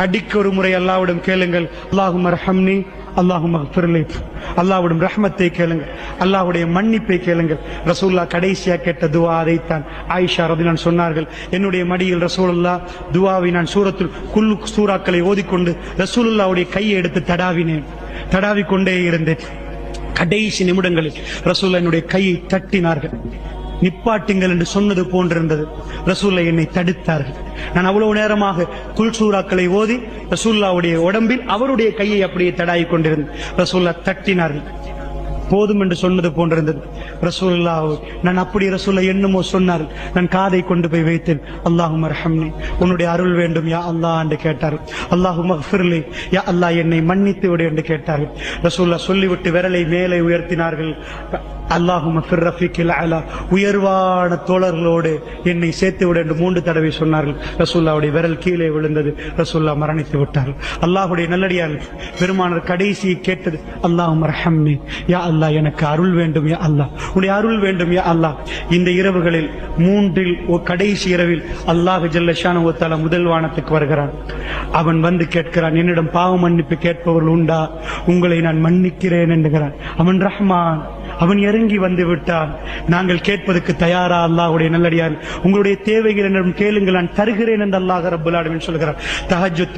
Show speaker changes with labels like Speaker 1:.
Speaker 1: அடிக்க ஒரு முறை அல்லாஹ்விடம் கேளுங்கள், அல்லாஹும்ம அர்ஹம்னி அல்லாஹும்ம அக்ஃபிர்லி. அல்லாஹ்விடம் ரஹ்மத்தை கேளுங்கள், அல்லாஹ்வுடைய மன்னிப்பை கேளுங்கள். ரசூலுல்லாஹ் கடைசியா கேட்ட துஆ அதைத்தான். ஆயிஷா ரலியல்லாஹு சொன்னார்கள், என்னுடைய மடியில் ரசூலுல்லாஹ் துஆவை நான் குல்லு சூறாக்களை ஓதிக்கொண்டு ரசூலுல்லாஹ்வுடைய கையை எடுத்து தடாவிக்கொண்டே இருந்தேன். கடைசி நிமிடங்களில் ரசூலுல்லாஹ் என்னுடைய கையை தட்டினார்கள். நிப்பாட்டுங்கள் என்று சொன்னது போன்றிருந்தது. ரசூலுல்லாஹ் என்னை தடுத்தார்கள். நான் அவ்வளவு நேரமாக குல் சூறாக்களை ஓதி ரசூலுல்லாஹ்வுடைய உடம்பில் அவருடைய கையை அப்படியே தடாவிக் கொண்டிருந்தேன். ரசூலுல்லாஹ் தட்டினார்கள். போதும் என்று சொன்னது போன்றிருந்தது. ரசூலுல்லாஹ் நான் அப்படி ரசூலுல்லாஹ் என்னமோ சொன்னார்கள். நான் காதை கொண்டு போய் வைத்தேன். அல்லாஹும்ம அர்ஹம்னி, உன்னுடைய அருள் வேண்டும் யா அல்லாஹ் என்று கேட்டார்கள். அல்லாஹும்ம அக்ஃபிர்லி, யா அல்லாஹ் என்னை மன்னித்து விடு என்று கேட்டார்கள். ரசூலுல்லாஹ் சொல்லிவிட்டு விரலை மேலே உயர்த்தினார்கள். அல்லாஹும்ம ஃபிர் ரஃபீக்கில் அலா, உயர்வான தோழர்களோடு என்னை சேர்த்து விடு என்று 3 தடவை சொன்னார்கள். ரசூலுல்லாஹ்வுடைய விரல் கீழே விழுந்தது. ரசூலுல்லாஹ் மரணித்து விட்டார்கள். அல்லாஹ்வுடைய நல்லடியார்கள் பெருமானார் கடைசியை கேட்டது, அல்லாஹும்ம அர்ஹம்னி, யா அல்லாஹ் எனக்கு அருள் வேண்டும் யா அல்லாஹ், உன்னுடைய அருள் வேண்டும் யா அல்லாஹ். இந்த இரவுகளில் 3 கடைசி இரவில் அல்லாஹ் ஜல்ல ஷானஹு வ தஆலா முதல் வானத்துக்கு வருகிறான். அவன் வந்து கேட்கிறான், என்னிடம் பாவ மன்னிப்பு கேட்பவர்கள் உண்டா? உங்களை நான் மன்னிக்கிறேன் என்கிறான். அவன் ரஹ்மான், அவன் இறங்கி வந்து விட்டான். நாங்கள் கேட்பதற்கு தயாரா? அல்லாஹ்வுடைய நல்லடியார், உங்களுடைய தேவைகள் என்னிடம் கேளுங்கள், நான் தருகிறேன் என்று அல்லாஹ் ரப்பல் ஆலமீன் சொல்கிறார். தஹஜ்ஜுத்